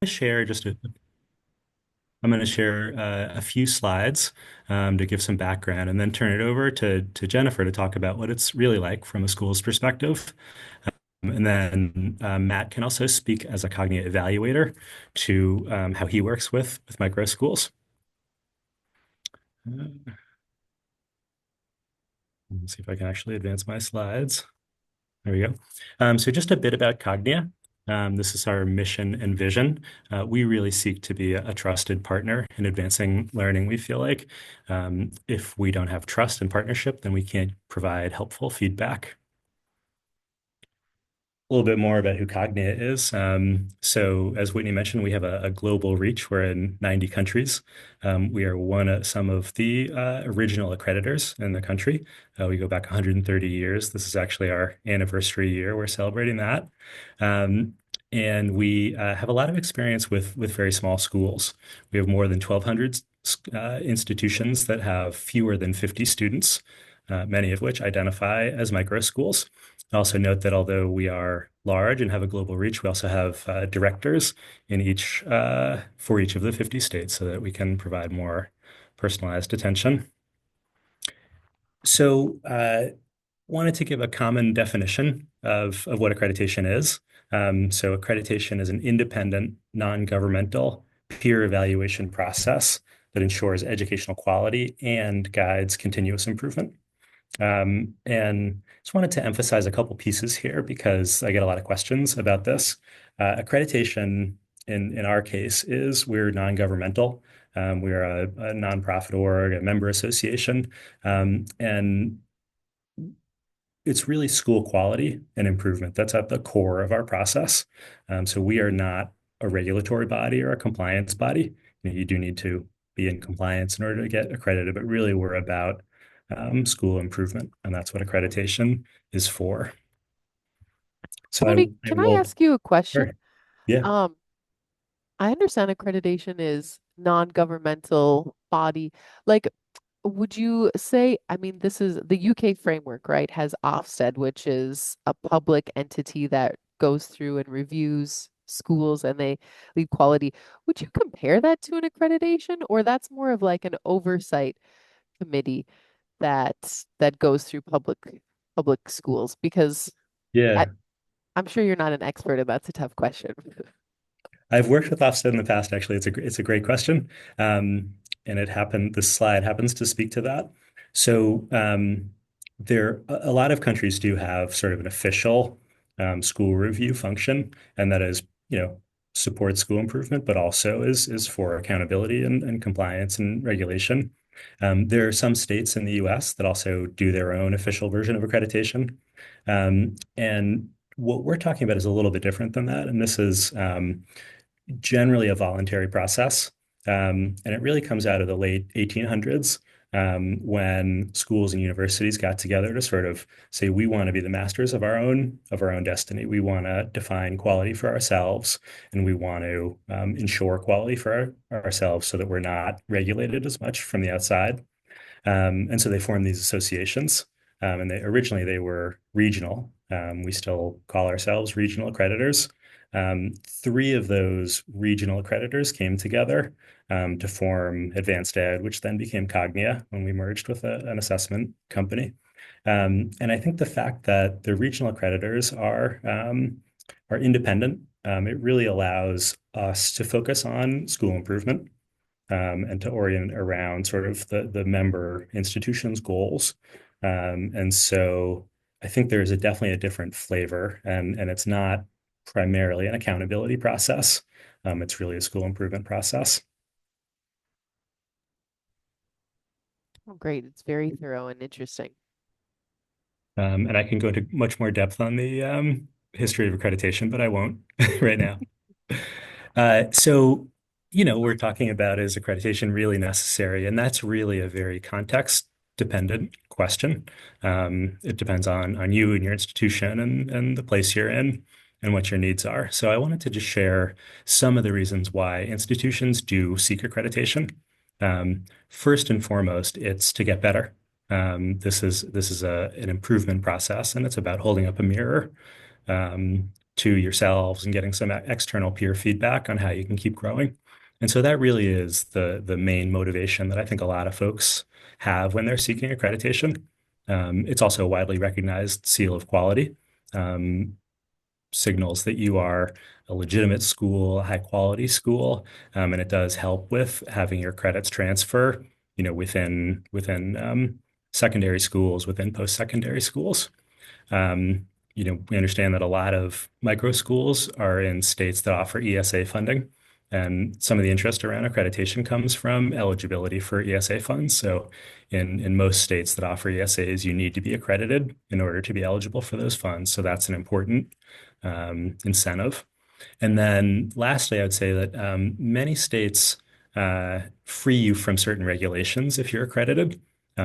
share just a, I'm going to share a few slides to give some background and then turn it over to Jennifer to talk about what it's really like from a school's perspective. And then Matt can also speak as a Cognia evaluator to how he works with micro schools. Let's see if I can actually advance my slides. There we go. So just a bit about Cognia. This is our mission and vision. We really seek to be a trusted partner in advancing learning. We feel like if we don't have trust and partnership, then we can't provide helpful feedback. A little bit more about who Cognia is. So, as Whitney mentioned, we have a global reach. We're in 90 countries. We are one of some of the original accreditors in the country. We go back 130 years. This is actually our anniversary year. We're celebrating that. And we have a lot of experience with very small schools. We have more than 1,200 institutions that have fewer than 50 students, many of which identify as micro schools. Also note that although we are large and have a global reach, we also have directors in each for each of the 50 states so that we can provide more personalized attention. So wanted to give a common definition of what accreditation is. So accreditation is an independent, non-governmental peer evaluation process that ensures educational quality and guides continuous improvement. And just wanted to emphasize a couple pieces here because I get a lot of questions about this. Accreditation in our case is we're non-governmental. We're a nonprofit org, a member association, and it's really school quality and improvement. That's at the core of our process. So we are not a regulatory body or a compliance body. You do need to be in compliance in order to get accredited, but really we're about school improvement, and that's what accreditation is for. So Tony, I can I will, ask you a question? sure. Yeah, Um, I understand accreditation is non-governmental body. Like, would you say, I mean, this is the UK framework, right? Has Ofsted, which is a public entity that goes through and reviews schools and they lead quality. Would you compare that to an accreditation, or that's more of like an oversight committee that goes through public schools? Because I, yeah. I'm sure you're not an expert, and that's a tough question. I've worked with Ofsted in the past, actually. It's a great question. And this slide happens to speak to that. So a lot of countries do have sort of an official school review function, and that is, supports school improvement, but also is for accountability and compliance and regulation. There are some states in the US that also do their own official version of accreditation. And what we're talking about is a little bit different than that. And this is generally a voluntary process. And it really comes out of the late 1800s when schools and universities got together to sort of say, we want to be the masters of our own destiny. We want to define quality for ourselves, and we want to ensure quality for ourselves so that we're not regulated as much from the outside. And so they formed these associations. And originally they were regional. We still call ourselves regional accreditors. Three of those regional accreditors came together to form Advanced Ed, which then became Cognia when we merged with an assessment company. And I think the fact that the regional accreditors are independent, it really allows us to focus on school improvement and to orient around sort of the member institution's goals. And so I think there's definitely a different flavor, and it's not primarily an accountability process. It's really a school improvement process. Oh, great. It's very thorough and interesting. And I can go into much more depth on the history of accreditation, but I won't right now. So, we're talking about is accreditation really necessary? And that's really a very context dependent question. It depends on you and your institution and the place you're in and what your needs are. So I wanted to just share some of the reasons why institutions do seek accreditation. First and foremost, it's to get better. This is an improvement process, and it's about holding up a mirror to yourselves and getting some external peer feedback on how you can keep growing. And so that really is the main motivation that I think a lot of folks have when they're seeking accreditation. It's also a widely recognized seal of quality. Um, Signals that you are a legitimate school, a high quality school, and it does help with having your credits transfer, within secondary schools, within post-secondary schools. Um, we understand that a lot of micro schools are in states that offer ESA funding. And some of the interest around accreditation comes from eligibility for ESA funds. So in most states that offer ESAs, you need to be accredited in order to be eligible for those funds. So that's an important incentive. And then lastly, I would say that many states free you from certain regulations if you're accredited.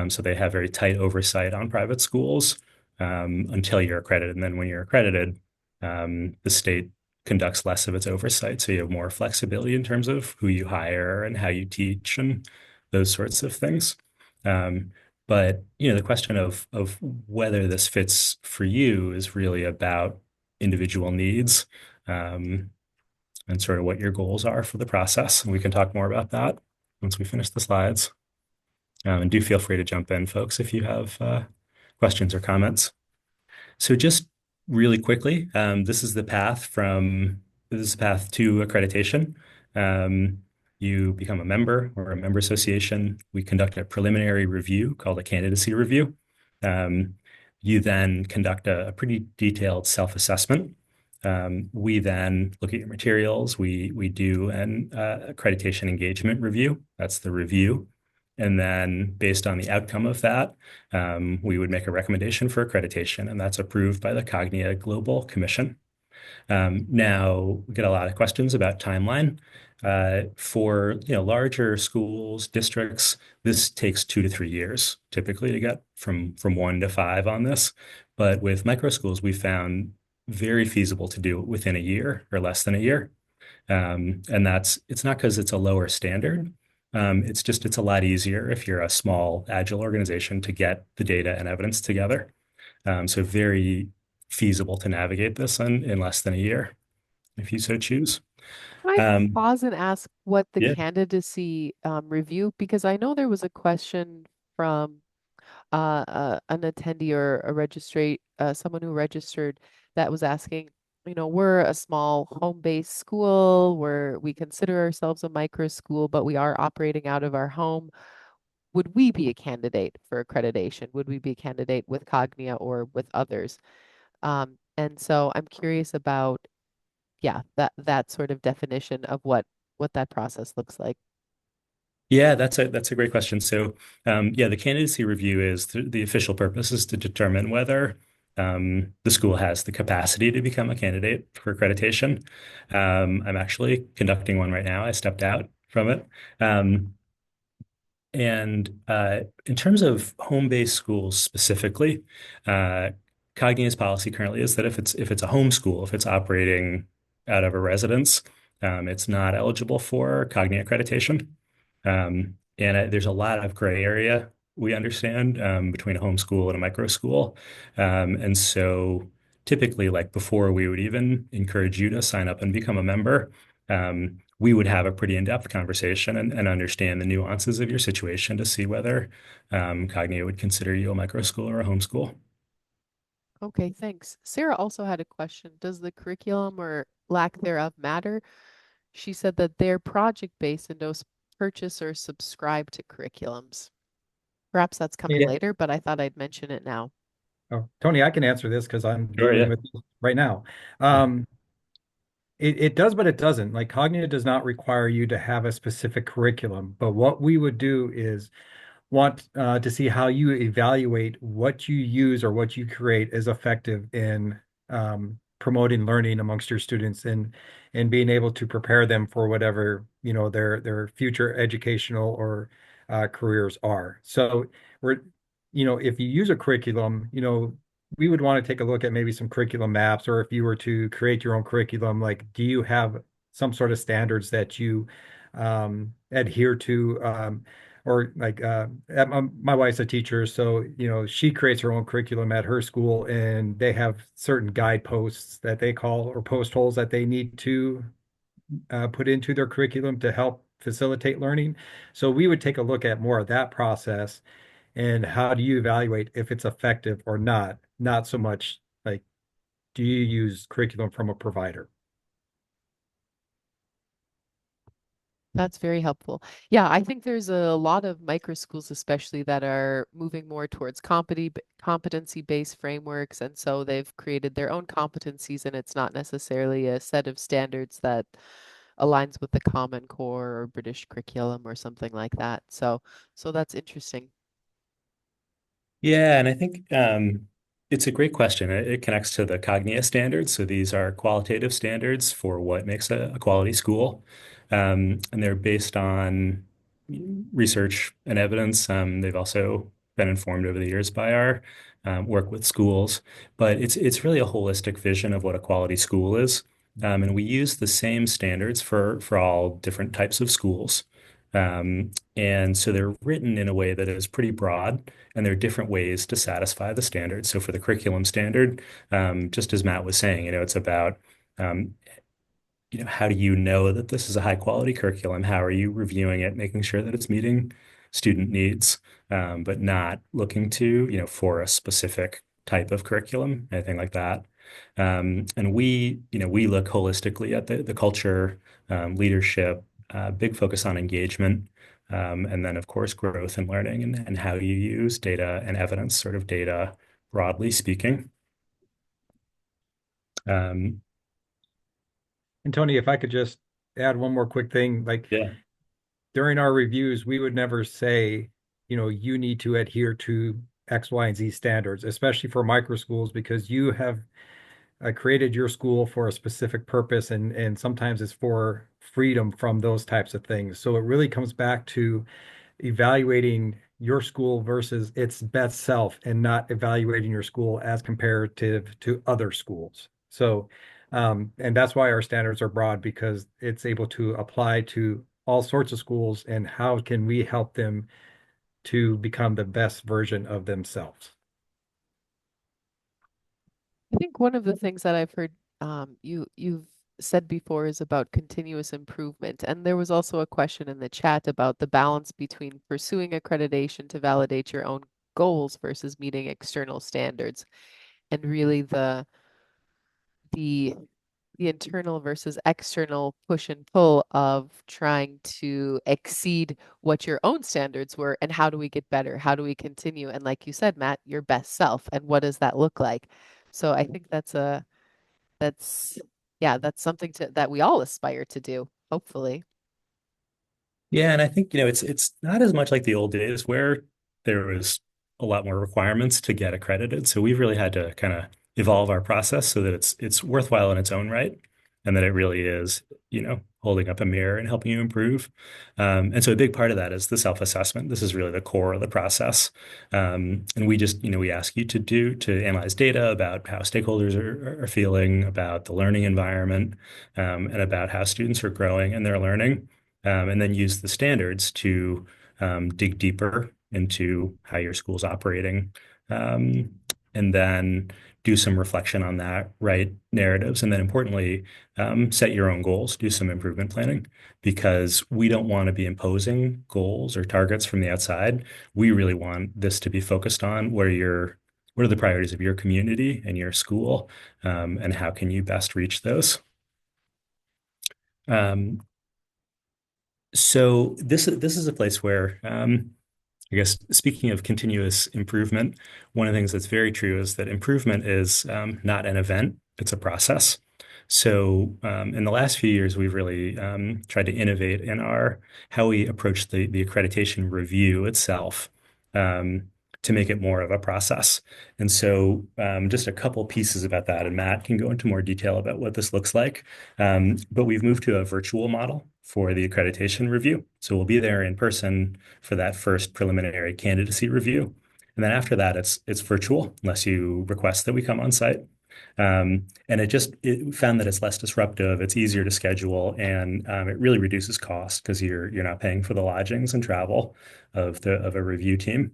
So they have very tight oversight on private schools until you're accredited. And then when you're accredited, the state conducts less of its oversight. So you have more flexibility in terms of who you hire and how you teach and those sorts of things. Um, but the question of whether this fits for you is really about individual needs. Um, and sort of what your goals are for the process. And we can talk more about that once we finish the slides. And do feel free to jump in, folks, if you have questions or comments. So just really quickly, this is the path to accreditation. Um, you become a member or a member association. We conduct a preliminary review called a candidacy review. Um, you then conduct a pretty detailed self-assessment. We then look at your materials. We do an accreditation engagement review. That's the review. And then based on the outcome of that, we would make a recommendation for accreditation, and that's approved by the Cognia Global Commission. Now, we get a lot of questions about timeline. For larger schools, districts, this takes 2 to 3 years typically to get from 1 to 5 on this. But with micro schools, we found very feasible to do it within a year or less than a year. And it's not because it's a lower standard. It's a lot easier if you're a small, agile organization to get the data and evidence together. So very feasible to navigate this in less than a year, if you so choose. Can I Um, pause and ask what the yeah, candidacy review? Because I know there was a question from an attendee or a someone who registered that was asking, we're a small home-based school where we consider ourselves a micro school, but we are operating out of our home. Would we be a candidate for accreditation? Would we be a candidate with Cognia or with others? And so I'm curious about, yeah, that sort of definition of what that process looks like. yeah, that's a great question. So, yeah, the candidacy review is the official purpose is to determine whether the school has the capacity to become a candidate for accreditation. I'm actually conducting one right now. I stepped out from it. And in terms of home-based schools specifically, uh, Cognia's policy currently is that if it's a home school, if it's operating out of a residence, it's not eligible for Cognia accreditation. And there's a lot of gray area we understand between a home school and a micro school. And so typically, like before we would even encourage you to sign up and become a member, we would have a pretty in-depth conversation and understand the nuances of your situation to see whether Cognia would consider you a micro school or a homeschool. Okay, thanks. Sarah also had a question. Does the curriculum or lack thereof matter? She said that they're project-based and don't purchase or subscribe to curriculums. Perhaps that's coming Yeah. later, but I thought I'd mention it now. Oh, Tony, I can answer this because I'm Sure, dealing yeah. with this right now. Um, it does, but it doesn't. Like Cognia does not require you to have a specific curriculum. But what we would do is want to see how you evaluate what you use or what you create is effective in promoting learning amongst your students and being able to prepare them for whatever, their future educational or careers are. So we're, if you use a curriculum, we would want to take a look at maybe some curriculum maps, or if you were to create your own curriculum, like, do you have some sort of standards that you adhere to? or like my wife's a teacher, so she creates her own curriculum at her school, and they have certain guideposts that they call or post holes that they need to put into their curriculum to help facilitate learning. So we would take a look at more of that process and how do you evaluate if it's effective or not, not so much like do you use curriculum from a provider. That's very helpful. Yeah, I think there's a lot of micro schools, especially that are moving more towards competency-based frameworks, and so they've created their own competencies, and it's not necessarily a set of standards that aligns with the Common Core or British curriculum or something like that. So that's interesting. Yeah, and I think it's a great question. It connects to the Cognia standards. So these are qualitative standards for what makes a quality school. And they're based on research and evidence. They've also been informed over the years by our work with schools. But it's really a holistic vision of what a quality school is. And we use the same standards for all different types of schools. And so they're written in a way that is pretty broad, and there are different ways to satisfy the standard. So for the curriculum standard, just as Matt was saying, it's about um, how do you know that this is a high quality curriculum? How are you reviewing it, making sure that it's meeting student needs, but not looking to, for a specific type of curriculum, anything like that. And we look holistically at the culture, leadership, big focus on engagement, and then of course growth and learning and how you use data and evidence, sort of data broadly speaking. Um, And Tony, if I could just add one more quick thing, like yeah. during our reviews, we would never say, you need to adhere to X, Y, and Z standards, especially for micro schools, because you have created your school for a specific purpose, and sometimes it's for freedom from those types of things. So it really comes back to evaluating your school versus its best self and not evaluating your school as comparative to other schools. So, and that's why our standards are broad because it's able to apply to all sorts of schools and how can we help them to become the best version of themselves. I think one of the things that I've heard you've said before is about continuous improvement. And there was also a question in the chat about the balance between pursuing accreditation to validate your own goals versus meeting external standards, and really the the internal versus external push and pull of trying to exceed what your own standards were, and how do we get better? How do we continue? And like you said, Matt, your best self, and what does that look like? So I think that's yeah, that's something that we all aspire to do, hopefully. Yeah, and I think, it's not as much like the old days where there was a lot more requirements to get accredited. So we've really had to kind of evolve our process so that it's worthwhile in its own right, and that it really is, holding up a mirror and helping you improve. And so a big part of that is the self-assessment. This is really the core of the process. And we just, we ask you to analyze data about how stakeholders are feeling, about the learning environment, and about how students are growing and they're learning, and then use the standards to dig deeper into how your school's operating, um, and then do some reflection on that, write narratives, and then importantly, set your own goals, do some improvement planning, because we don't want to be imposing goals or targets from the outside. We really want this to be focused on what are the priorities of your community and your school, and how can you best reach those. Um, so this is a place where, I guess, speaking of continuous improvement, one of the things that's very true is that improvement is not an event, it's a process. So in the last few years, we've really tried to innovate in our how we approach the accreditation review itself, um, to make it more of a process. And so just a couple pieces about that, and Matt can go into more detail about what this looks like. But we've moved to a virtual model for the accreditation review. So we'll be there in person for that first preliminary candidacy review. And then after that, it's virtual unless you request that we come on site. And it found that it's less disruptive, it's easier to schedule, and it really reduces cost because you're not paying for the lodgings and travel of a review team.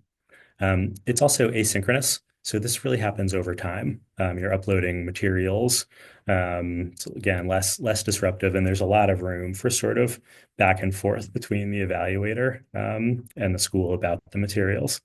It's also asynchronous. So this really happens over time. You're uploading materials. So again, less disruptive, and there's a lot of room for sort of back and forth between the evaluator and the school about the materials.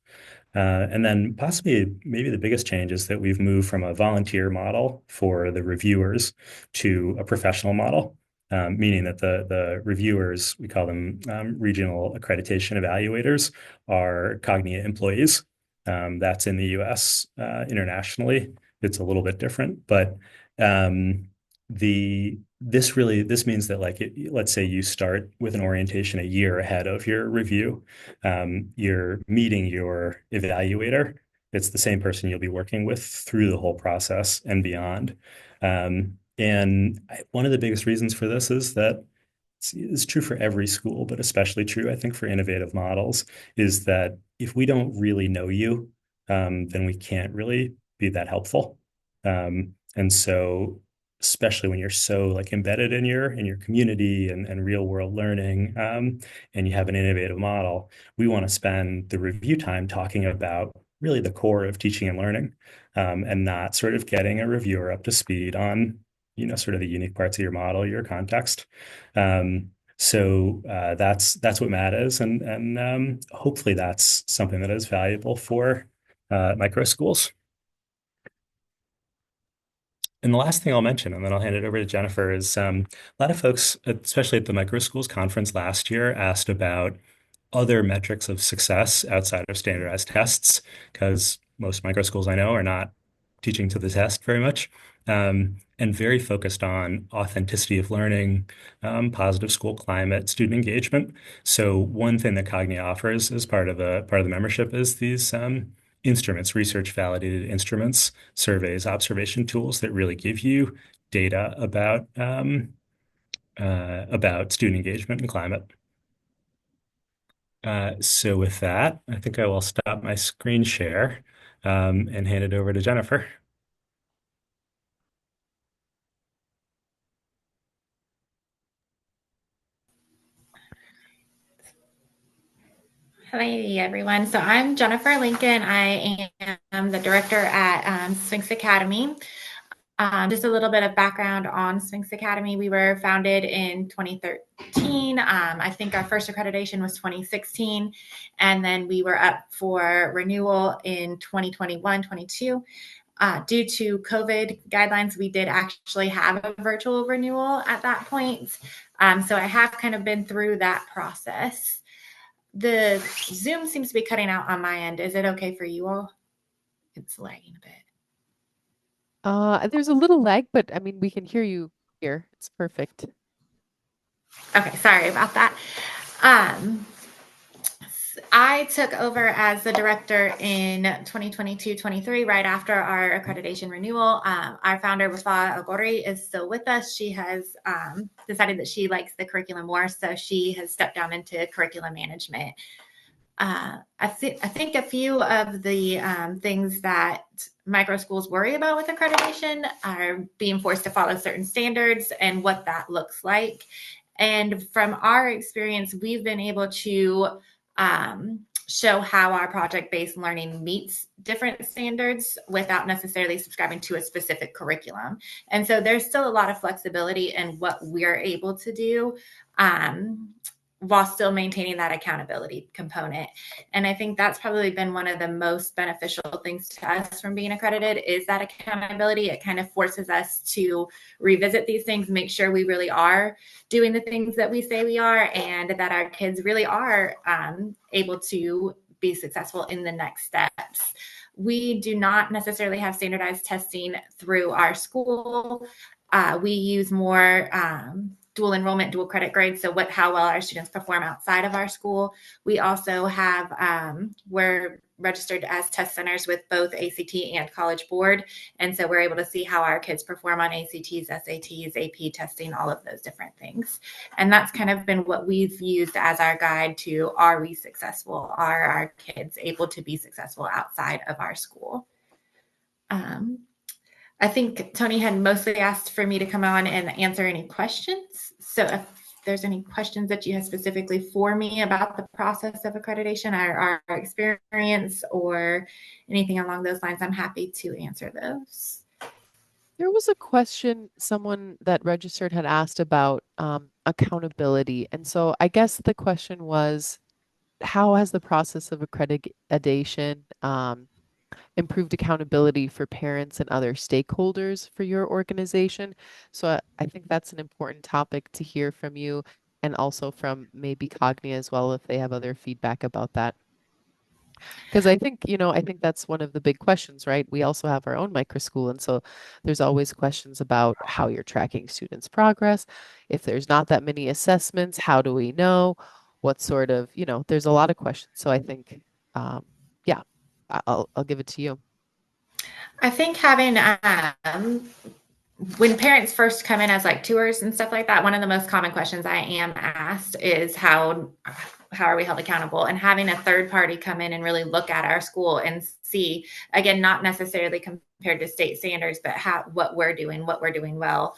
And then possibly maybe the biggest change is that we've moved from a volunteer model for the reviewers to a professional model, meaning that the reviewers, we call them regional accreditation evaluators, are Cognia employees. That's in the US. Internationally, it's a little bit different, but this means that let's say you start with an orientation a year ahead of your review. You're meeting your evaluator. It's the same person you'll be working with through the whole process and beyond. One of the biggest reasons for this is that it's true for every school, but especially true, I think, for innovative models, is that if we don't really know you, then we can't really be that helpful. And so, especially when you're so like embedded in your community and real world learning, and you have an innovative model, we want to spend the review time talking about really the core of teaching and learning, and not sort of getting a reviewer up to speed on sort of the unique parts of your model, your context. That's what Matt is, and hopefully that's something that is valuable for micro schools. And the last thing I'll mention, and then I'll hand it over to Jennifer, is a lot of folks, especially at the micro schools conference last year, asked about other metrics of success outside of standardized tests, because most micro schools I know are not teaching to the test very much, and very focused on authenticity of learning, positive school climate, student engagement. So one thing that Cognia offers as part of the membership is these instruments, research validated instruments, surveys, observation tools that really give you data about student engagement and climate. So with that, I think I will stop my screen share and hand it over to Jennifer. Hi, everyone. So I'm Jennifer Lincoln. I am the director at Sphinx Academy. Just a little bit of background on Sphinx Academy. We were founded in 2013. I think our first accreditation was 2016, and then we were up for renewal in 2021, 22. Due to COVID guidelines, we did actually have a virtual renewal at that point. So I have kind of been through that process. The Zoom seems to be cutting out on my end. Is it okay for you all? It's lagging a bit. There's a little lag, but I mean, we can hear you here. It's perfect. Okay, sorry about that. I took over as the director in 2022-23, right after our accreditation renewal. Our founder, Wafa Agori, is still with us. She has decided that she likes the curriculum more, so she has stepped down into curriculum management. I think a few of the things that micro schools worry about with accreditation are being forced to follow certain standards and what that looks like. And from our experience, we've been able to show how our project-based learning meets different standards without necessarily subscribing to a specific curriculum. And so there's still a lot of flexibility in what we're able to do, while still maintaining that accountability component. And I think that's probably been one of the most beneficial things to us from being accredited is that accountability. It kind of forces us to revisit these things, make sure we really are doing the things that we say we are, and that our kids really are able to be successful in the next steps. We do not necessarily have standardized testing through our school. We use more dual enrollment, dual credit grades. So how well our students perform outside of our school. We also have, we're registered as test centers with both ACT and College Board. And so we're able to see how our kids perform on ACTs, SATs, AP testing, all of those different things. And that's kind of been what we've used as our guide to, are we successful? Are our kids able to be successful outside of our school? I think Tony had mostly asked for me to come on and answer any questions. So if there's any questions that you have specifically for me about the process of accreditation or our experience or anything along those lines, I'm happy to answer those. There was a question someone that registered had asked about accountability. And so I guess the question was, how has the process of accreditation improved accountability for parents and other stakeholders for your organization? So I think that's an important topic to hear from you and also from maybe Cognia as well if they have other feedback about that. Because I think, I think that's one of the big questions, right? We also have our own microschool, and so there's always questions about how you're tracking students' progress. If there's not that many assessments, how do we know? What sort of, there's a lot of questions. So I think, yeah, I'll give it to you. I think having when parents first come in as like tours and stuff like that, one of the most common questions I am asked is how are we held accountable? And having a third party come in and really look at our school and see, again, not necessarily compared to state standards, but what we're doing well,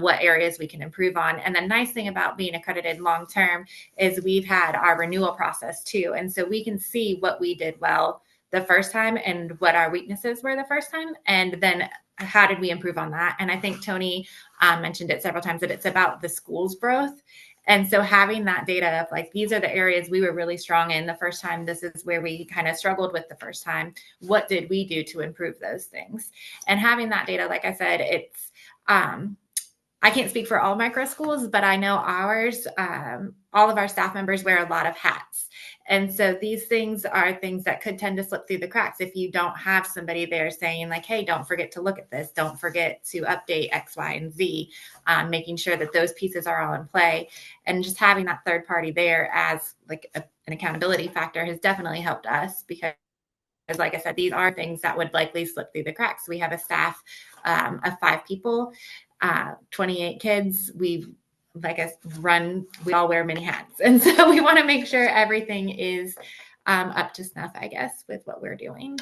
what areas we can improve on. And the nice thing about being accredited long term is we've had our renewal process too, and so we can see what we did well the first time and what our weaknesses were the first time, and then how did we improve on that? And I think Tony mentioned it several times that it's about the school's growth. And so having that data of like, these are the areas we were really strong in the first time. This is where we kind of struggled with the first time. What did we do to improve those things? And having that data, like I said, it's, I can't speak for all micro schools, but I know ours, all of our staff members wear a lot of hats. And so these things are things that could tend to slip through the cracks if you don't have somebody there saying like, hey, don't forget to look at this. Don't forget to update X, Y, and Z, making sure that those pieces are all in play. And just having that third party there as like an accountability factor has definitely helped us because, like I said, these are things that would likely slip through the cracks. We have a staff of 5 people, 28 kids. We all wear many hats. And so we want to make sure everything is up to snuff, I guess, with what we're doing.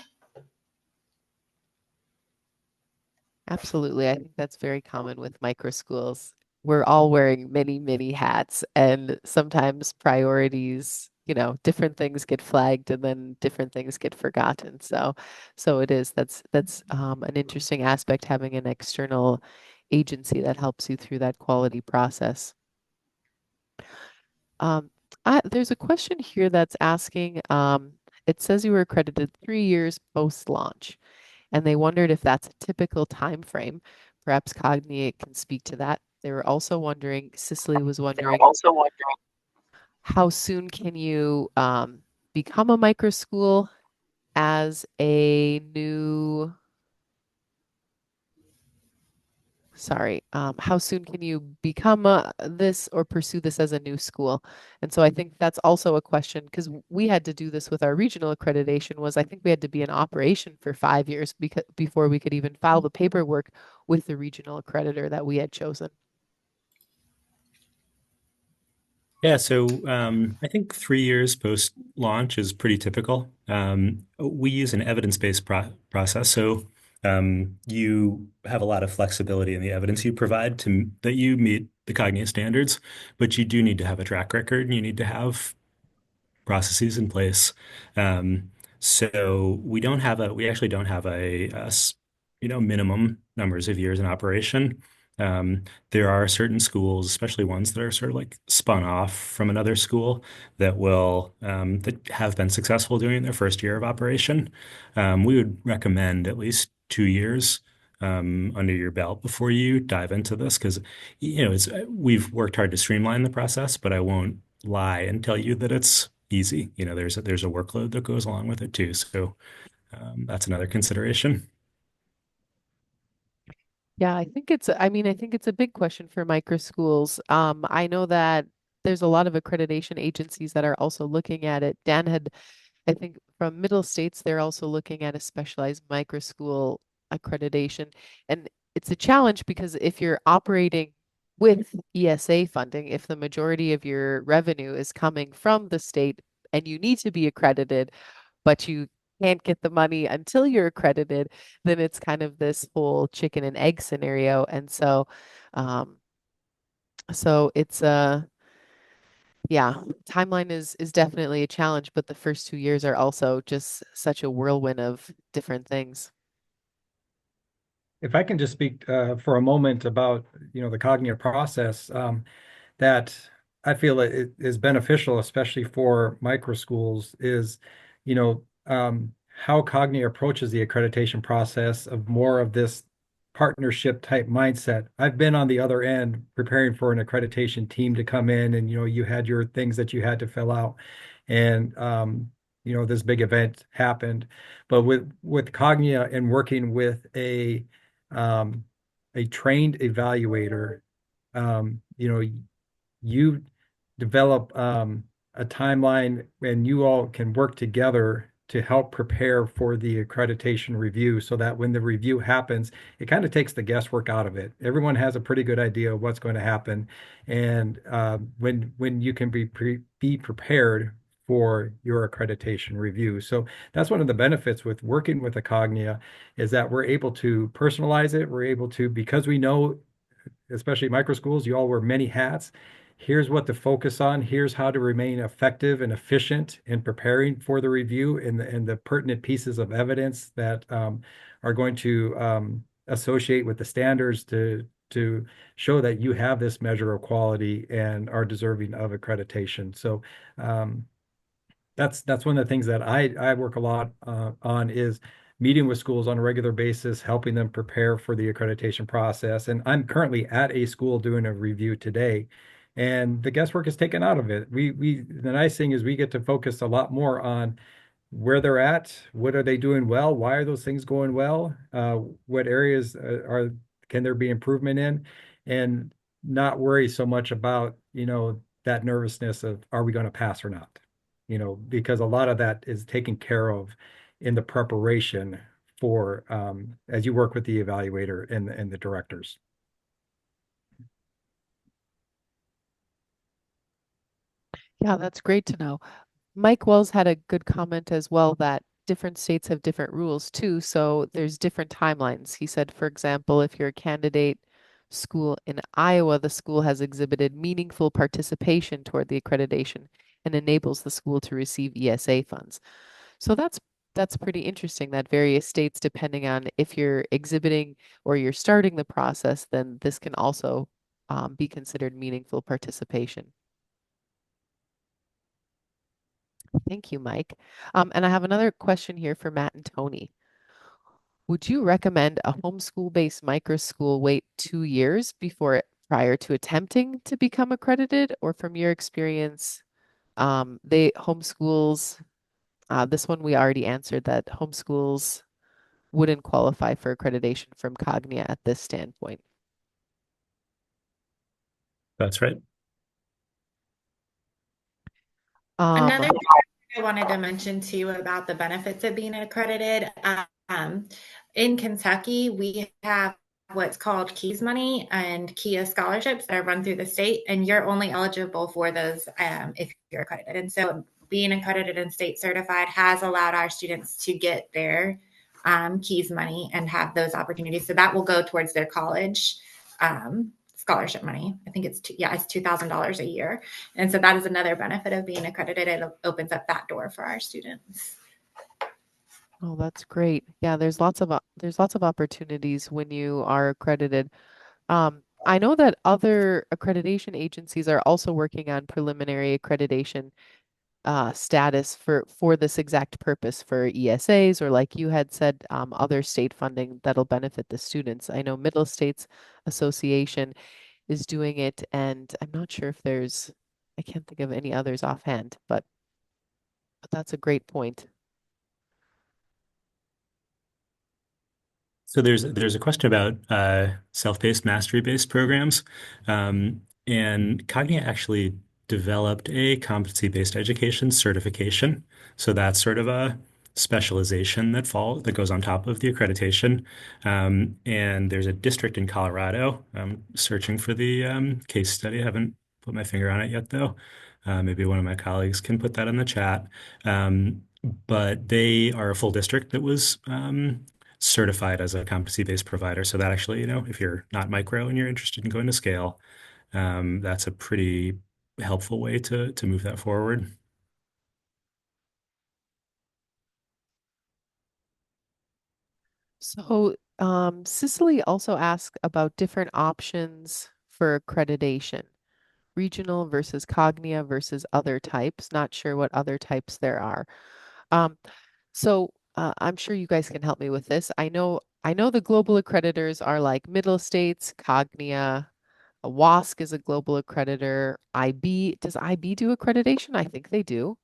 Absolutely. I think that's very common with micro schools. We're all wearing many, many hats, and sometimes priorities, different things get flagged and then different things get forgotten. So it is, that's an interesting aspect, having an external agency that helps you through that quality process. There's a question here that's asking, it says you were accredited 3 years post-launch, and they wondered if that's a typical time frame. Perhaps Cognia can speak to that. They were also wondering, Cicely was wondering, how soon can you become a micro school as a new, how soon can you become this or pursue this as a new school? And so I think that's also a question because we had to do this with our regional accreditation. Was I think we had to be in operation for 5 years before we could even file the paperwork with the regional accreditor that we had chosen. Yeah, so I think 3 years post launch is pretty typical. We use an evidence-based process, so you have a lot of flexibility in the evidence you provide to that you meet the Cognia standards, but you do need to have a track record and you need to have processes in place. So we actually don't have minimum numbers of years in operation. There are certain schools, especially ones that are sort of like spun off from another school that have been successful doing their first year of operation. We would recommend at least 2 years under your belt before you dive into this because we've worked hard to streamline the process, but I won't lie and tell you that it's easy. There's a workload that goes along with it too. So that's another consideration. Yeah, I think it's a big question for micro schools. I know that there's a lot of accreditation agencies that are also looking at it. Dan had, I think from Middle States, they're also looking at a specialized micro school accreditation. And it's a challenge because if you're operating with ESA funding, if the majority of your revenue is coming from the state and you need to be accredited, but you can't get the money until you're accredited, then it's kind of this whole chicken and egg scenario. And um, so it's yeah, timeline is definitely a challenge, but the first 2 years are also just such a whirlwind of different things. If I can just speak for a moment about, the Cognia process, that I feel it is beneficial, especially for microschools, is, how Cognia approaches the accreditation process of more of this partnership type mindset. I've been on the other end preparing for an accreditation team to come in, and you had your things that you had to fill out, and this big event happened. But with Cognia and working with um, a trained evaluator, you develop a timeline and you all can work together to help prepare for the accreditation review so that when the review happens, it kind of takes the guesswork out of it. Everyone has a pretty good idea of what's going to happen. And when you can be prepared for your accreditation review. So that's one of the benefits with working with Cognia is that we're able to personalize it. We're able to, because we know, especially micro schools, you all wear many hats. Here's what to focus on. Here's how to remain effective and efficient in preparing for the review and the pertinent pieces of evidence that are going to associate with the standards to show that you have this measure of quality and are deserving of accreditation. So that's one of the things that I work a lot on is meeting with schools on a regular basis, helping them prepare for the accreditation process. And I'm currently at a school doing a review today, and the guesswork is taken out of it. We the nice thing is we get to focus a lot more on where they're at, what are they doing well, why are those things going well, what areas are can there be improvement in, and not worry so much about that nervousness of are we going to pass or not, because a lot of that is taken care of in the preparation for as you work with the evaluator and the directors. Yeah, that's great to know. Mike Wells had a good comment as well that different states have different rules too. So there's different timelines. He said, for example, if you're a candidate school in Iowa, the school has exhibited meaningful participation toward the accreditation and enables the school to receive ESA funds. So that's pretty interesting that various states, depending on if you're exhibiting or you're starting the process, then this can also be considered meaningful participation. Thank you, Mike. And I have another question here for Matt and Tony. Would you recommend a homeschool-based microschool wait 2 years prior to attempting to become accredited? Or from your experience, they homeschools, this one we already answered that homeschools wouldn't qualify for accreditation from Cognia at this standpoint. That's right. Another thing I wanted to mention too about the benefits of being accredited. Um, in Kentucky, we have what's called KEYS money and KIA scholarships that are run through the state, and you're only eligible for those if you're accredited. And so being accredited and state certified has allowed our students to get their KEYS money and have those opportunities. So that will go towards their college scholarship money. I think it's $2,000 a year. And so that is another benefit of being accredited. It opens up that door for our students. Oh, that's great. Yeah, there's lots of opportunities when you are accredited. I know that other accreditation agencies are also working on preliminary accreditation status for this exact purpose for ESAs, or like you had said, other state funding that'll benefit the students. I know Middle States Association is doing it, and I'm not sure if I can't think of any others offhand, but that's a great point. So there's a question about self-paced mastery-based programs, and Cognia actually developed a competency-based education certification. So that's sort of a specialization that goes on top of the accreditation. And there's a district in Colorado. I'm searching for the case study. I haven't put my finger on it yet, though. Maybe one of my colleagues can put that in the chat. but they are a full district that was certified as a competency-based provider. So that actually, if you're not micro and you're interested in going to scale, that's a pretty helpful way to move that forward. So, Cicely also asked about different options for accreditation, regional versus Cognia versus other types. Not sure what other types there are. Um, I'm sure you guys can help me with this. I know the global accreditors are like Middle States, Cognia, WASC is a global accreditor. IB, does IB do accreditation? I think they do.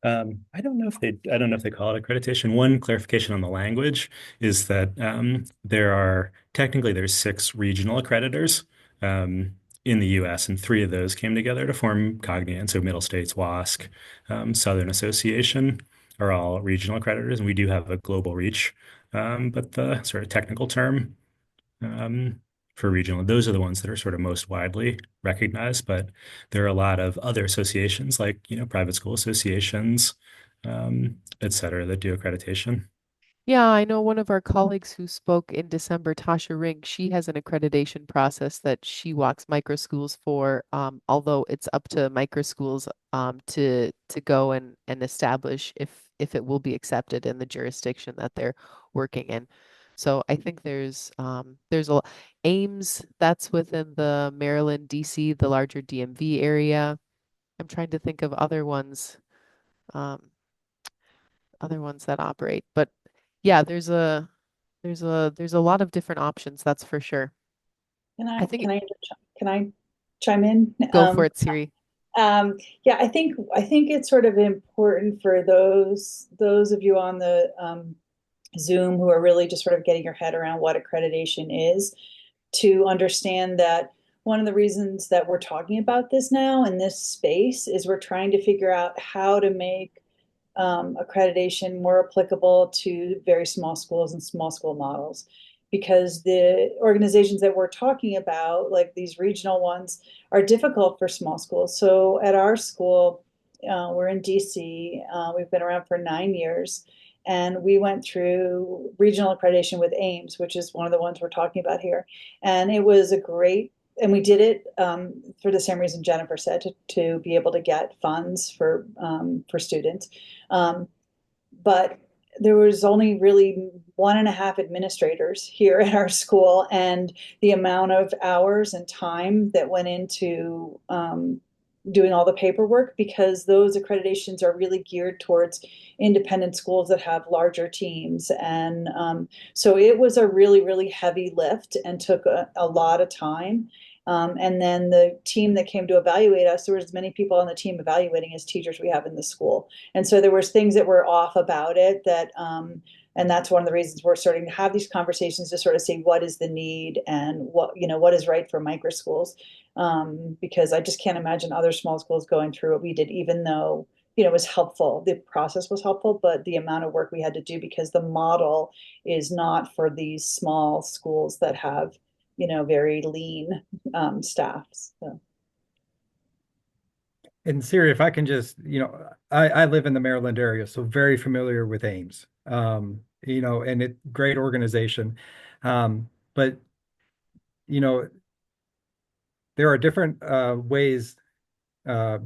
I don't know if they call it accreditation. One clarification on the language is that there's six regional accreditors in the U.S., and three of those came together to form Cognia. And so Middle States, WASC, Southern Association are all regional accreditors, and we do have a global reach. But the sort of technical term um, for regional. Those are the ones that are sort of most widely recognized, but there are a lot of other associations like, private school associations, et cetera, that do accreditation. Yeah, I know one of our colleagues who spoke in December, Tasha Rink, she has an accreditation process that she walks microschools for, although it's up to microschools to go and establish if it will be accepted in the jurisdiction that they're working in. So I think there's Ames that's within the Maryland, DC, the larger DMV area. I'm trying to think of um, other ones that operate, but yeah, there's a lot of different options, that's for sure. Can I I think can I can I chime in? go for it, Siri. Yeah, I think it's sort of important for those of you on the Zoom who are really just sort of getting your head around what accreditation is to understand that one of the reasons that we're talking about this now in this space is we're trying to figure out how to make accreditation more applicable to very small schools and small school models. Because the organizations that we're talking about, like these regional ones, are difficult for small schools. So at our school, we're in DC, we've been around for 9 years, and we went through regional accreditation with Ames, which is one of the ones we're talking about here. And it was a great, and we did it for the same reason Jennifer said, to be able to get funds for students. Um, but there was only really one and a half administrators here at our school, and the amount of hours and time that went into doing all the paperwork, because those accreditations are really geared towards independent schools that have larger teams. And so it was a really, really heavy lift and took a lot of time. And then the team that came to evaluate us, there was as many people on the team evaluating as teachers we have in the school. And so there was things that were off about it and that's one of the reasons we're starting to have these conversations to sort of see what is the need and what is right for micro schools. Because I just can't imagine other small schools going through what we did, even though, it was helpful. The process was helpful, but the amount of work we had to do, because the model is not for these small schools that have, very lean staffs. So. And Siri, if I can just, I live in the Maryland area, so very familiar with Ames. And great organization. But, you know, there are different ways, uh,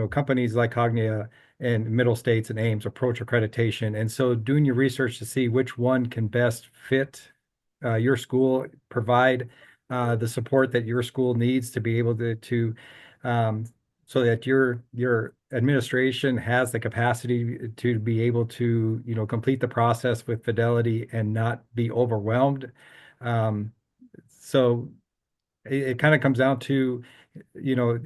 companies like Cognia and Middle States and Ames approach accreditation. And so doing your research to see which one can best fit your school, provide the support that your school needs to be able um, so that your administration has the capacity to be able to, complete the process with fidelity and not be overwhelmed. So it kind of comes down to, you know,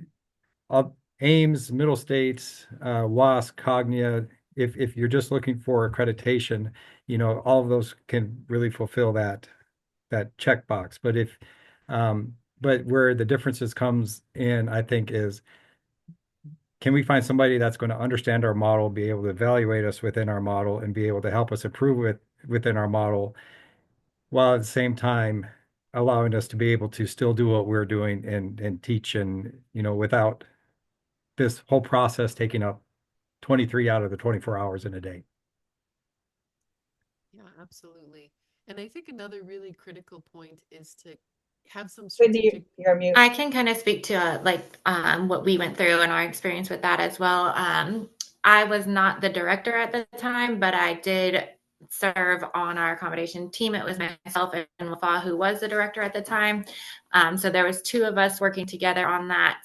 Ames, Middle States, WASC, Cognia. If you're just looking for accreditation, all of those can really fulfill that checkbox. But where the differences comes in, I think, is can we find somebody that's going to understand our model, be able to evaluate us within our model, and be able to help us improve within our model, while at the same time allowing us to be able to still do what we're doing and teach, and without this whole process taking up 23 out of the 24 hours in a day. Yeah, absolutely. And I think another really critical point is to have some Wendy, strategic. you're on mute. I can kind of speak to what we went through and our experience with that as well. I was not the director at the time, but I did serve on our accommodation team. It was myself and Wafa who was the director at the time. So there was two of us working together on that.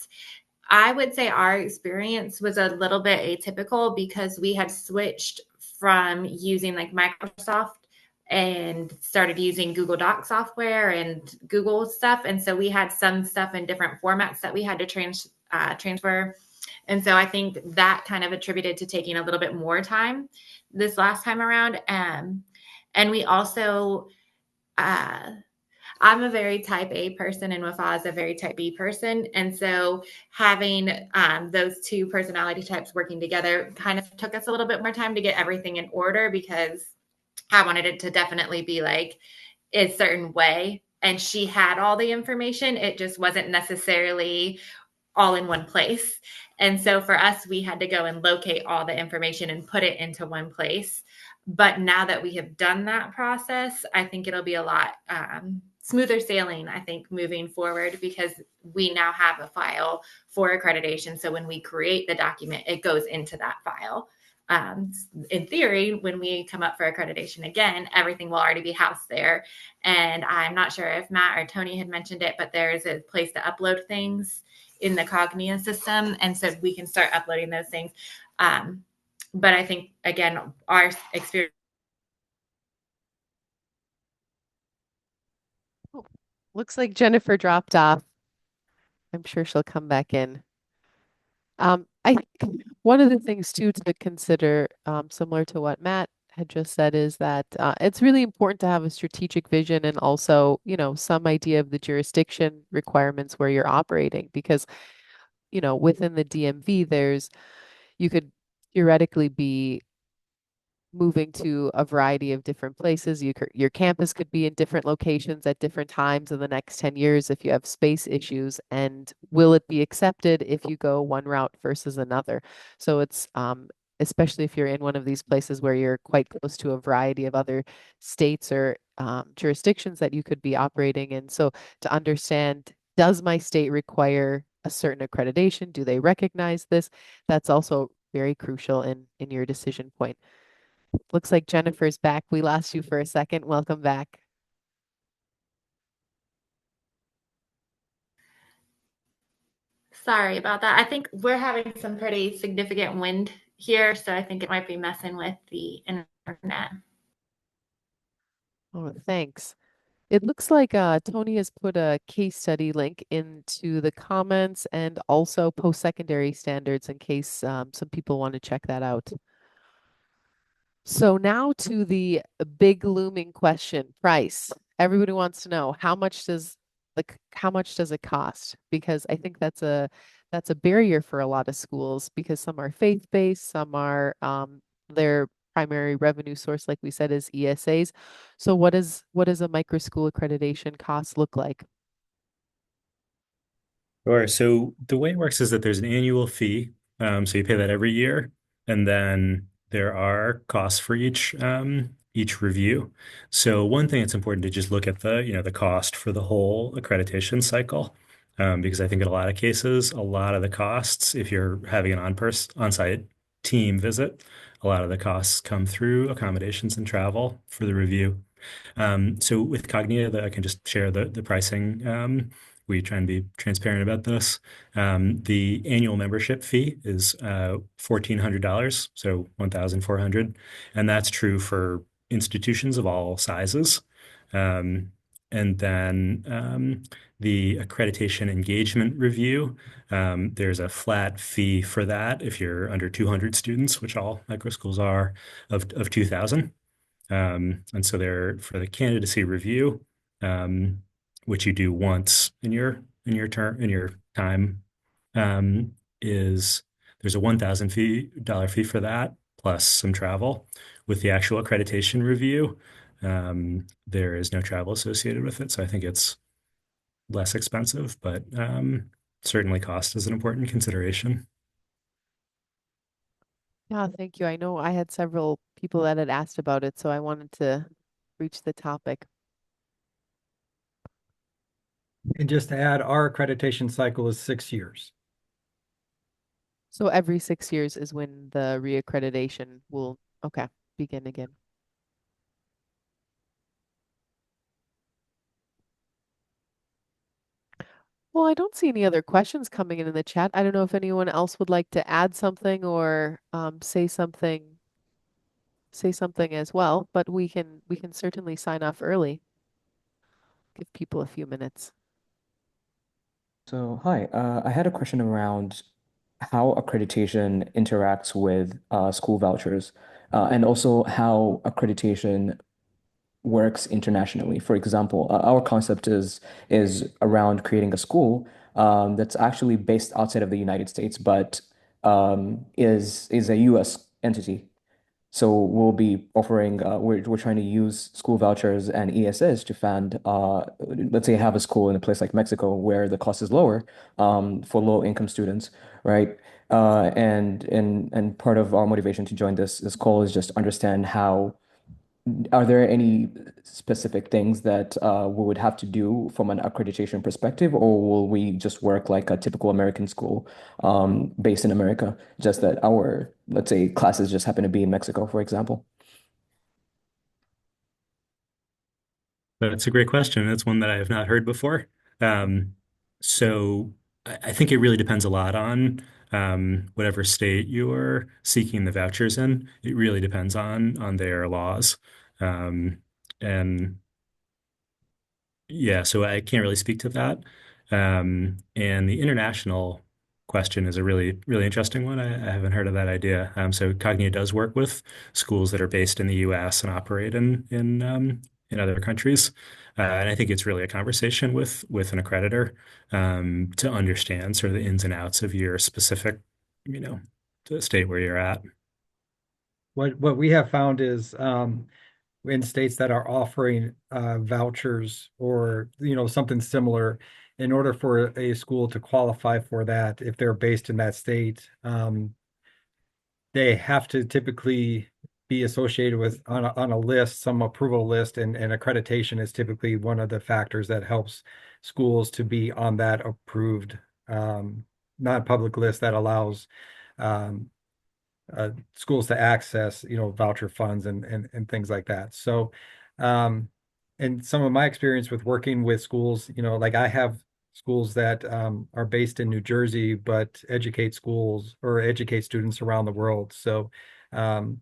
I would say our experience was a little bit atypical because we had switched from using like Microsoft and started using Google Doc software and Google stuff. And so we had some stuff in different formats that we had to transfer. And so I think that kind of attributed to taking a little bit more time this last time around. And we also, I'm a very type A person and Wafa is a very type B person. And so having those two personality types working together kind of took us a little bit more time to get everything in order because I wanted it to definitely be like a certain way. And she had all the information. It just wasn't necessarily all in one place. And so for us, we had to go and locate all the information and put it into one place. But now that we have done that process, I think it'll be a lot smoother sailing, I think, moving forward because we now have a file for accreditation. So when we create the document, it goes into that file. In theory, when we come up for accreditation again, everything will already be housed there. And I'm not sure if Matt or Tony had mentioned it, but there's a place to upload things in the Cognia system. And so we can start uploading those things. But I think, again, our experience. Oh, looks like Jennifer dropped off. I'm sure she'll come back in. I think one of the things too to consider, similar to what Matt had just said, is that it's really important to have a strategic vision and also, some idea of the jurisdiction requirements where you're operating because, within the DMV, you could theoretically be moving to a variety of different places. Your campus could be in different locations at different times in the next 10 years if you have space issues. And will it be accepted if you go one route versus another? So it's especially if you're in one of these places where you're quite close to a variety of other states or jurisdictions that you could be operating in. So to understand, does my state require a certain accreditation? Do they recognize this? That's also very crucial in your decision point. Looks like Jennifer's back. We lost you for a second. Welcome back. Sorry about that. I think we're having some pretty significant wind here, so I think it might be messing with the internet. Oh, thanks. It looks like Tony has put a case study link into the comments and also post-secondary standards in case some people want to check that out. So now to the big looming question, price. Everybody wants to know how much does it cost? Because I think that's a barrier for a lot of schools because some are faith-based, some are their primary revenue source, like we said, is ESAs. So what does a microschool accreditation cost look like? Sure. So the way it works is that there's an annual fee. So you pay that every year, and then there are costs for each review. So one thing that's important to just look at the cost for the whole accreditation cycle, because I think in a lot of cases, a lot of the costs, if you're having an on-site team visit, a lot of the costs come through accommodations and travel for the review. So with Cognia, I can just share the pricing. We try and be transparent about this. The annual membership fee is $1,400, so 1,400, and that's true for institutions of all sizes. And then the accreditation engagement review, there's a flat fee for that if you're under 200 students, which all microschools are, of 2,000. And so they're for the candidacy review, which you do once in your term in your time, is there's a $1,000 fee for that plus some travel. With the actual accreditation review, there is no travel associated with it, so I think it's less expensive, but certainly cost is an important consideration. Yeah, thank you. I know I had several people that had asked about it, so I wanted to reach the topic. And just to add, our accreditation cycle is 6 years. So every 6 years is when the reaccreditation will, okay, begin again. Well, I don't see any other questions coming in the chat. I don't know if anyone else would like to add something or say something as well, but we can certainly sign off early. Give people a few minutes. So, hi, I had a question around how accreditation interacts with school vouchers, and also how accreditation works internationally. For example, our concept is around creating a school that's actually based outside of the United States, but is a U.S. entity. So we'll be offering, we're trying to use school vouchers and ESS to fund, let's say have a school in a place like Mexico where the cost is lower, for low income students, right? And part of our motivation to join this call is just understand how are there any specific things that we would have to do from an accreditation perspective, or will we just work like a typical American school based in America, just that our, let's say, classes just happen to be in Mexico, for example? That's a great question. That's one that I have not heard before. Um, so I think it really depends a lot on whatever state you're seeking the vouchers in. It really depends on their laws. Um, and yeah, so I can't really speak to that. And the international question is a really interesting one. I haven't heard of that idea. So Cognia does work with schools that are based in the U.S. and operate in other countries. And I think it's really a conversation with an accreditor to understand sort of the ins and outs of your specific, you know, the state where you're at. What we have found is in states that are offering vouchers or something similar, in order for a school to qualify for that, if they're based in that state, they have to typically be associated with on a list, some approval list, and accreditation is typically one of the factors that helps schools to be on that approved non-public list that allows um, schools to access, voucher funds and things like that. So, um, and some of my experience with working with schools, like I have schools that are based in New Jersey, but educate schools or educate students around the world. Um,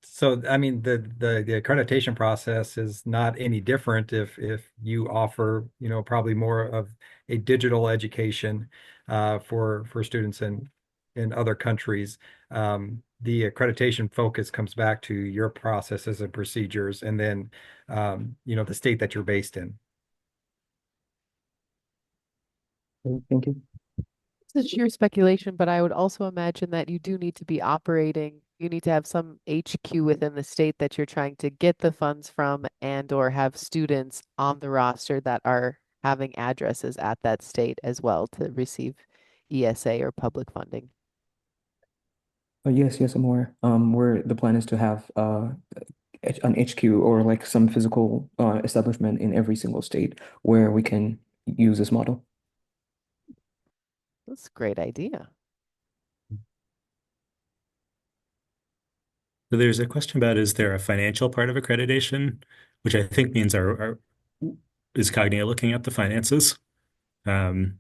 so I mean the accreditation process is not any different if you offer, probably more of a digital education for students in other countries. The accreditation focus comes back to your processes and procedures, and then the state that you're based in. Thank you. This is sheer speculation, but I would also imagine that you do need to be operating. You need to have some HQ within the state that you're trying to get the funds from and or have students on the roster that are having addresses at that state as well to receive ESA or public funding. Yes, yes, I'm aware. Where the plan is to have an HQ or like some physical establishment in every single state where we can use this model. That's a great idea. So there's a question about, is there a financial part of accreditation, which I think means is Cognia looking at the finances? Um,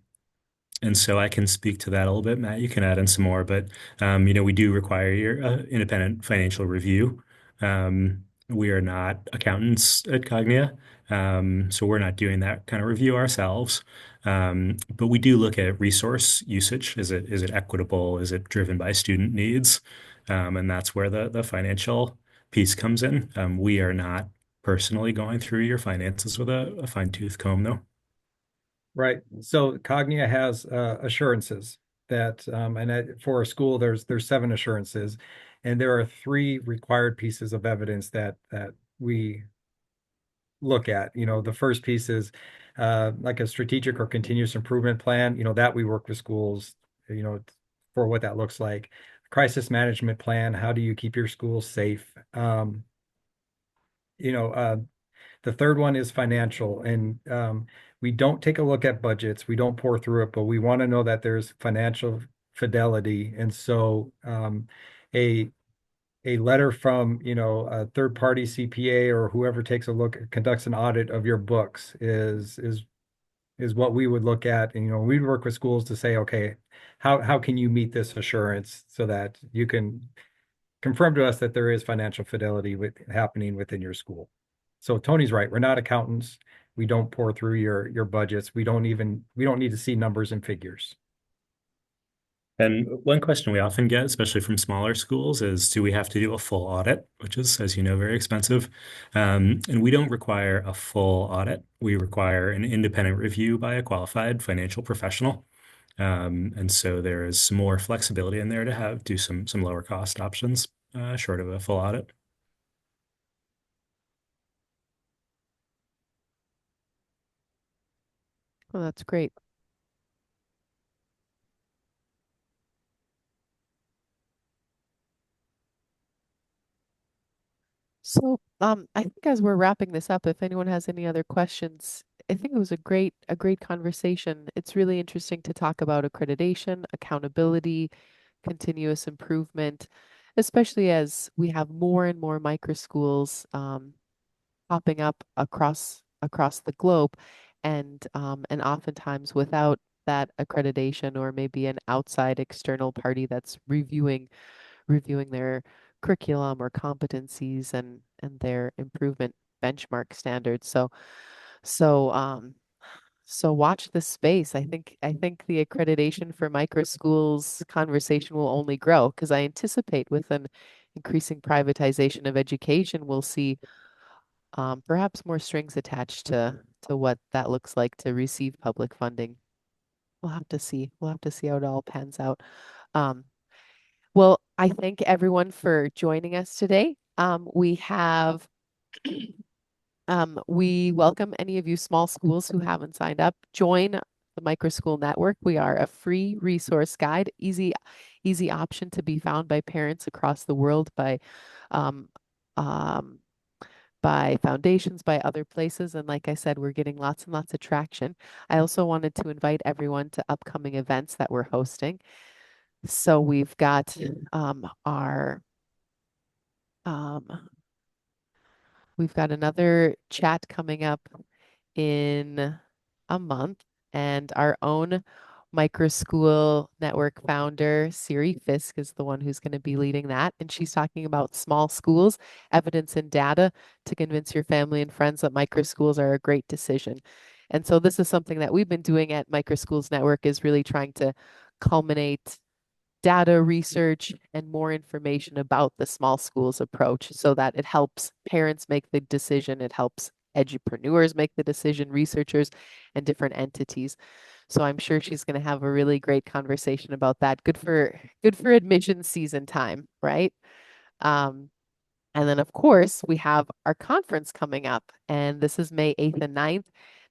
And so I can speak to that a little bit. Matt, you can add in some more, but we do require your independent financial review. We are not accountants at Cognia, so we're not doing that kind of review ourselves. But we do look at resource usage. Is it equitable? Is it driven by student needs? And that's where the financial piece comes in. We are not personally going through your finances with a fine-tooth comb, though. Right. So Cognia has assurances that, for a school, there's 7 assurances, and there are 3 required pieces of evidence that we look at. The first piece is like a strategic or continuous improvement plan. That we work with schools, for what that looks like. crisis management plan. How do you keep your school safe? You know, the third one is financial, and we don't take a look at budgets. We don't pour through it, but we want to know that there's financial fidelity. And so, a a letter from, a third party CPA or whoever takes a look, conducts an audit of your books is what we would look at. And, we'd work with schools to say, okay, how can you meet this assurance so that you can confirm to us that there is financial fidelity happening within your school. So Tony's right. We're not accountants. We don't pour through your budgets. We don't need to see numbers and figures. And one question we often get, especially from smaller schools, is do we have to do a full audit, which is, as you know, very expensive. And we don't require a full audit. We require an independent review by a qualified financial professional. And so there is some more flexibility in there to do some lower cost options, short of a full audit. Well, that's great. So, I think as we're wrapping this up, if anyone has any other questions, I think it was a great conversation. It's really interesting to talk about accreditation, accountability, continuous improvement, especially as we have more and more microschools popping up across the globe, and oftentimes without that accreditation or maybe an outside external party that's reviewing their curriculum or competencies and their improvement benchmark standards. So so watch this space. I think the accreditation for microschools conversation will only grow because I anticipate with an increasing privatization of education, we'll see perhaps more strings attached to what that looks like to receive public funding. We'll have to see. We'll have to see how it all pans out. Um, well, I thank everyone for joining us today. We welcome any of you small schools who haven't signed up. Join the Microschool Network. We are a free resource guide, easy option to be found by parents across the world, um, um, by foundations, by other places. And like I said, we're getting lots and lots of traction. I also wanted to invite everyone to upcoming events that we're hosting. So we've got our we've got another chat coming up in a month, and our own microschool network founder, Siri Fisk, is the one who's going to be leading that. And she's talking about small schools, evidence and data to convince your family and friends that microschools are a great decision. And so this is something that we've been doing at Microschools Network, is really trying to culminate data research and more information about the small schools approach so that it helps parents make the decision, it helps edupreneurs make the decision, researchers and different entities. So I'm sure she's going to have a really great conversation about that. Good for admission season time, right? And then, of course, we have our conference coming up, and this is May 8th and 9th.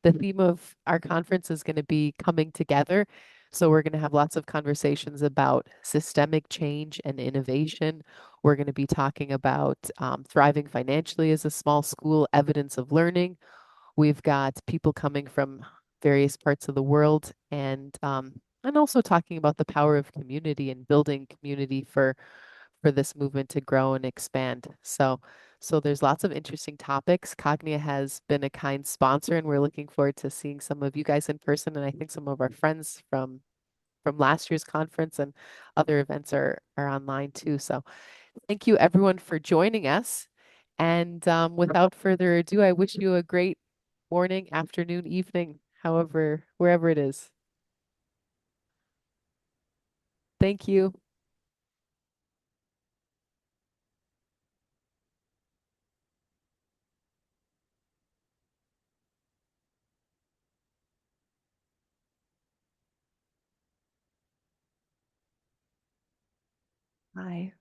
The theme of our conference is going to be coming together. So we're going to have lots of conversations about systemic change and innovation. We're going to be talking about thriving financially as a small school, evidence of learning. We've got people coming from various parts of the world, and also talking about the power of community and building community for this movement to grow and expand. So there's lots of interesting topics. Cognia has been a kind sponsor, and we're looking forward to seeing some of you guys in person, and I think some of our friends from last year's conference and other events are online too. So thank you everyone for joining us. And without further ado, I wish you a great morning, afternoon, evening, however, wherever it is. Thank you. Bye.